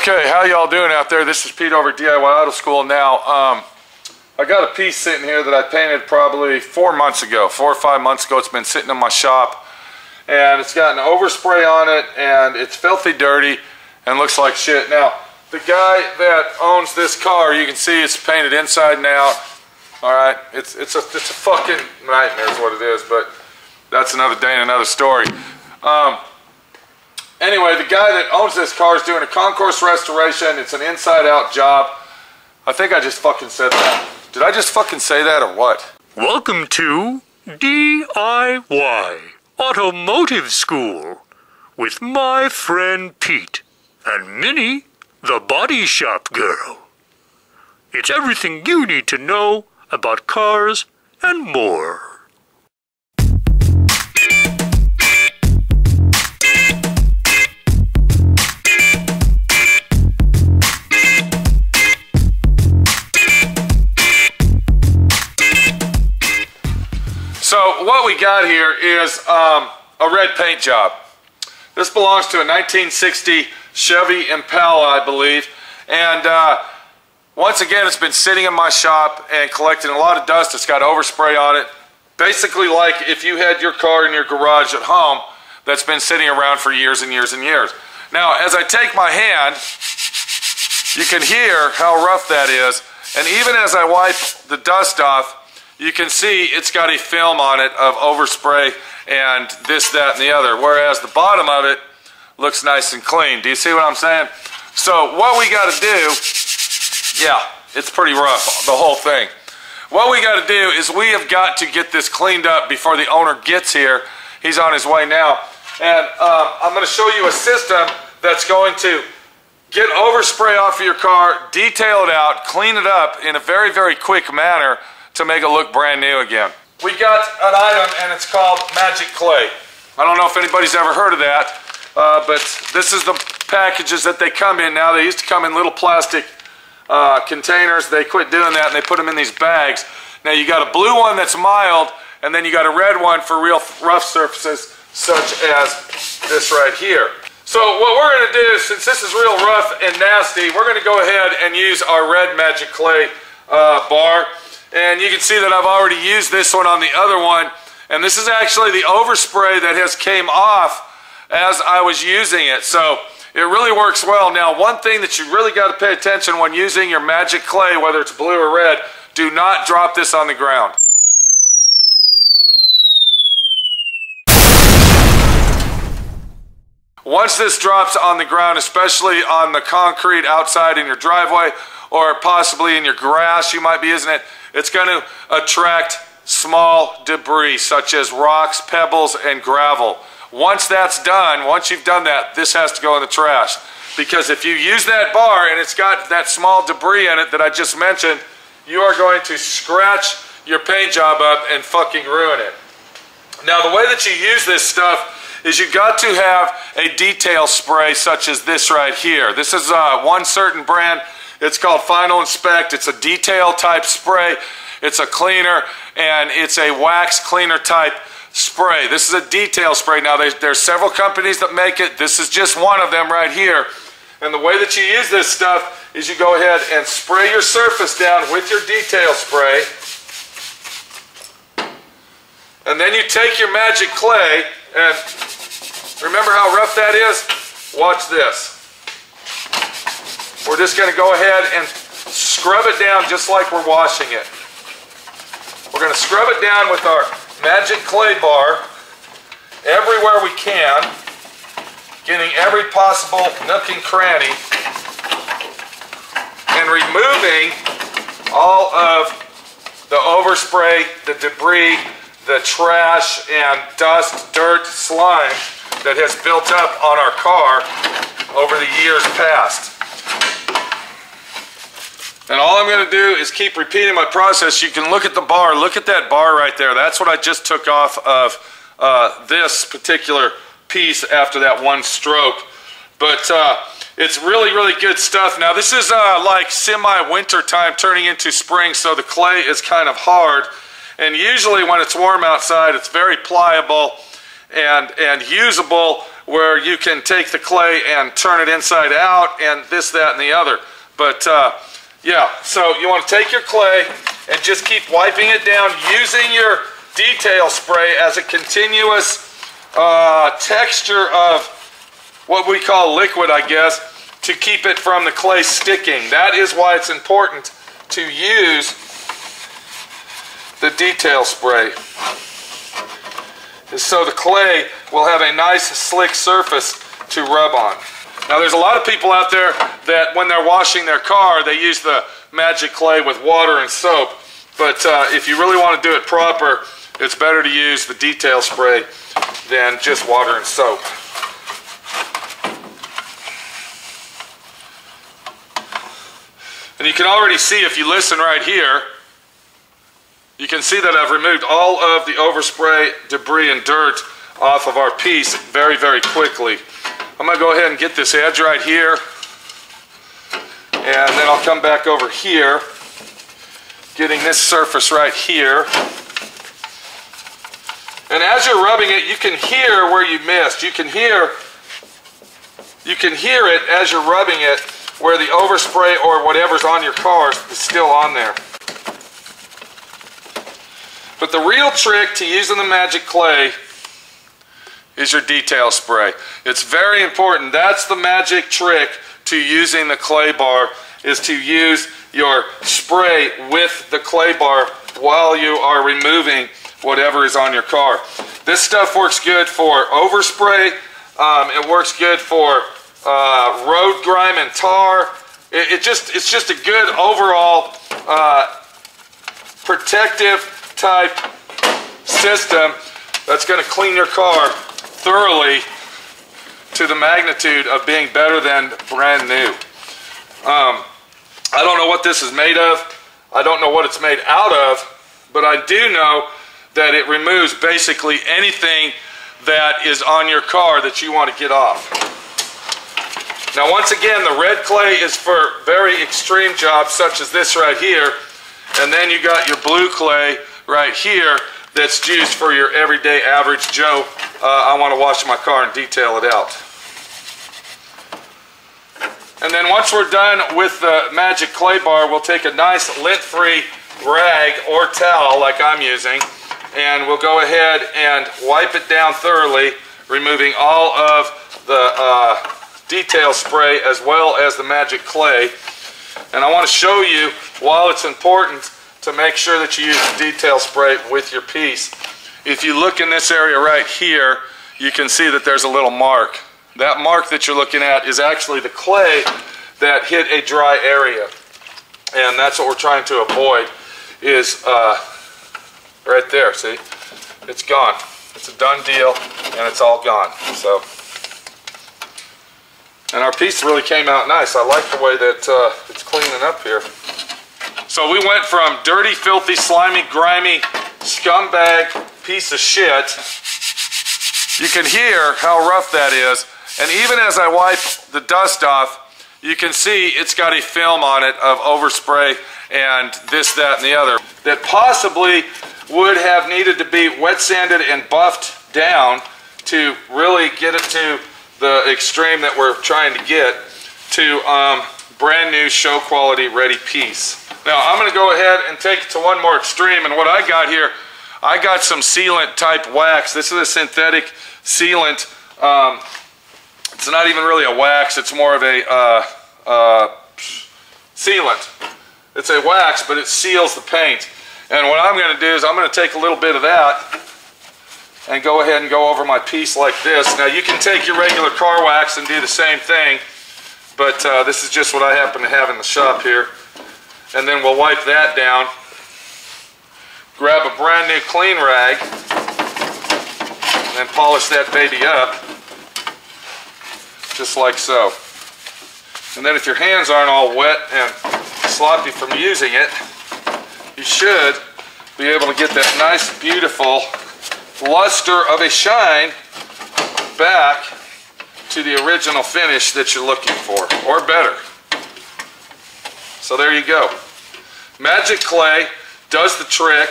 Okay, how y'all doing out there? This is Pete over at D.I.Y Auto School. Now, I got a piece sitting here that I painted probably 4 months ago, 4 or 5 months ago. It's been sitting in my shop, and it's got an overspray on it, and it's filthy dirty and looks like shit. Now, the guy that owns this car, you can see it's painted inside and out. All right, it's a fucking nightmare is what it is, but that's another day and another story. Anyway, the guy that owns this car is doing a concourse restoration. It's an inside-out job. I think I just fucking said that. Did I just fucking say that or what? Welcome to D.I.Y Automotive School with my friend Pete and Minnie, the body shop girl. It's everything you need to know about cars and more. So what we got here is a red paint job. This belongs to a 1960 Chevy Impala, I believe. And once again, it's been sitting in my shop and collecting a lot of dust. It's got overspray on it. Basically like if you had your car in your garage at home that's been sitting around for years and years and years. Now, as I take my hand, you can hear how rough that is. And even as I wipe the dust off, you can see it's got a film on it of overspray and this, that, and the other, whereas the bottom of it looks nice and clean. Do you see what I'm saying? So what we got to do, yeah, it's pretty rough, the whole thing. What we got to do is we have got to get this cleaned up before the owner gets here. He's on his way now. And I'm going to show you a system that's going to get overspray off of your car, detail it out, clean it up in a very, very quick manner to make it look brand new again. We got an item and it's called Magic Clay. I don't know if anybody's ever heard of that, but this is the packages that they come in now. They used to come in little plastic containers. They quit doing that and they put them in these bags. Now you got a blue one that's mild, and then you got a red one for real rough surfaces such as this right here. So what we're going to do, since this is real rough and nasty, we're going to go ahead and use our red Magic Clay bar. And you can see that I've already used this one on the other one. And this is actually the overspray that has came off as I was using it. So it really works well. Now, one thing that you really got to pay attention when using your Magic Clay, whether it's blue or red, do not drop this on the ground. Once this drops on the ground, especially on the concrete outside in your driveway or possibly in your grass, you might be using it, it's going to attract small debris such as rocks, pebbles, and gravel. Once that's done, once you've done that, this has to go in the trash. Because if you use that bar and it's got that small debris in it that I just mentioned, you are going to scratch your paint job up and fucking ruin it. Now, the way that you use this stuff is you got to have a detail spray such as this right here. This is one certain brand. It's called Final Inspect. It's a detail type spray. It's a cleaner, and it's a wax cleaner type spray. This is a detail spray. Now, there's several companies that make it. This is just one of them right here. And the way that you use this stuff is you go ahead and spray your surface down with your detail spray. And then you take your Magic Clay, and remember how rough that is? Watch this. We're just going to go ahead and scrub it down just like we're washing it. We're going to scrub it down with our Magic Clay bar everywhere we can, getting every possible nook and cranny, and removing all of the overspray, the debris, the trash, and dust, dirt, slime that has built up on our car over the years past. And all I'm going to do is keep repeating my process. You can look at the bar. Look at that bar right there. That's what I just took off of this particular piece after that one stroke. But it's really, really good stuff. Now, this is like semi-winter time turning into spring, so the clay is kind of hard. And usually when it's warm outside, it's very pliable and usable where you can take the clay and turn it inside out and this, that, and the other. But yeah, so you want to take your clay and just keep wiping it down using your detail spray as a continuous texture of what we call liquid, I guess, to keep it from the clay sticking. That is why it's important to use the detail spray, so the clay will have a nice slick surface to rub on. Now there's a lot of people out there that when they're washing their car, they use the magic clay with water and soap, but if you really want to do it proper, it's better to use the detail spray than just water and soap. And you can already see, if you listen right here, you can see that I've removed all of the overspray, debris, and dirt off of our piece very, very quickly. I'm going to go ahead and get this edge right here, and then I'll come back over here, getting this surface right here. And as you're rubbing it, you can hear where you missed. You can hear it as you're rubbing it, where the overspray or whatever's on your car is still on there. But the real trick to using the magic clay is your detail spray. It's very important. That's the magic trick to using the clay bar, is to use your spray with the clay bar while you are removing whatever is on your car. This stuff works good for overspray. It works good for road grime and tar. It's just a good overall protective type system that's going to clean your car thoroughly to the magnitude of being better than brand new. I don't know what this is made of. I don't know what it's made out of, but I do know that it removes basically anything that is on your car that you want to get off. Now once again, the red clay is for very extreme jobs such as this right here, and then you got your blue clay right here that's used for your everyday average Joe. I want to wash my car and detail it out. And then once we're done with the magic clay bar, we'll take a nice lint-free rag or towel like I'm using, and we'll go ahead and wipe it down thoroughly, removing all of the detail spray as well as the magic clay. And I want to show you, while it's important to make sure that you use the detail spray with your piece, if you look in this area right here, you can see that there's a little mark. That mark that you're looking at is actually the clay that hit a dry area. And that's what we're trying to avoid, is right there, see? It's gone. It's a done deal, and it's all gone. So, and our piece really came out nice. I like the way that it's cleaning up here. So we went from dirty, filthy, slimy, grimy, scumbag piece of shit. You can hear how rough that is. And even as I wipe the dust off, you can see it's got a film on it of overspray and this, that, and the other that possibly would have needed to be wet sanded and buffed down to really get it to the extreme that we're trying to get to brand new show quality ready piece. Now I'm going to go ahead and take it to one more extreme, and what I got here, I got some sealant type wax. This is a synthetic sealant. It's not even really a wax, it's more of a sealant. It's a wax, but it seals the paint. And what I'm going to do is I'm going to take a little bit of that and go ahead and go over my piece like this. Now you can take your regular car wax and do the same thing, but this is just what I happen to have in the shop here. And then we'll wipe that down, grab a brand new clean rag, and then polish that baby up, just like so. And then if your hands aren't all wet and sloppy from using it, you should be able to get that nice, beautiful luster of a shine back to the original finish that you're looking for, or better. So there you go. Magic clay does the trick.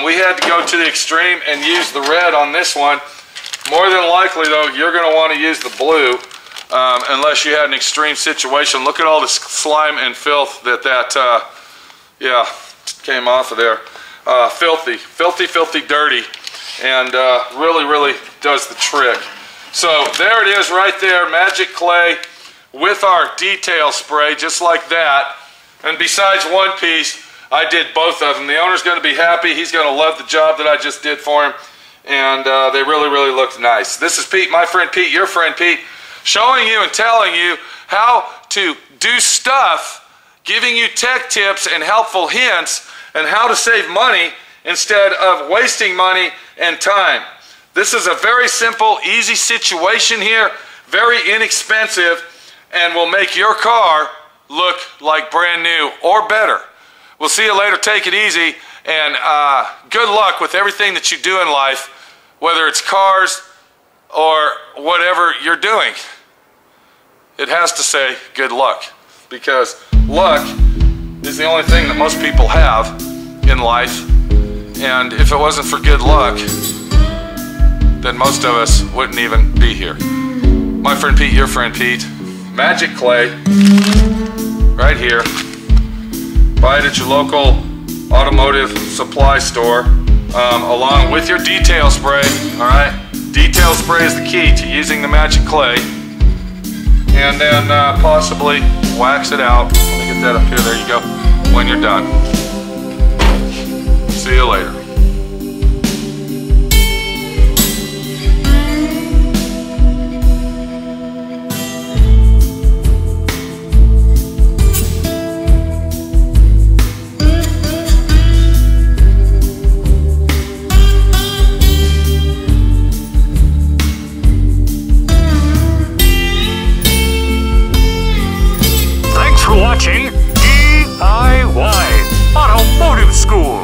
We had to go to the extreme and use the red on this one More than likely, though, you're going to want to use the blue unless you had an extreme situation. Look at all this slime and filth that yeah, came off of there. Filthy, filthy, filthy dirty, and really, really does the trick. So there it is right there, magic clay with our detail spray, just like that. And besides one piece, I did both of them. The owner's going to be happy. He's going to love the job that I just did for him. And they really, really looked nice. This is Pete, my friend Pete, your friend Pete, showing you and telling you how to do stuff, giving you tech tips and helpful hints, and how to save money instead of wasting money and time. This is a very simple, easy situation here, very inexpensive, and will make your car look like brand new or better. We'll see you later. Take it easy, and good luck with everything that you do in life, whether it's cars or whatever you're doing. It has to say good luck, because luck is the only thing that most people have in life, and if it wasn't for good luck, then most of us wouldn't even be here. My friend Pete, your friend Pete, magic clay, right here. Buy it at your local automotive supply store, along with your detail spray, alright? Detail spray is the key to using the magic clay. And then possibly wax it out. Let me get that up here, there you go, when you're done. See you later. Watching D.I.Y. Automotive School.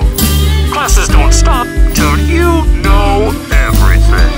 Classes don't stop till you know everything.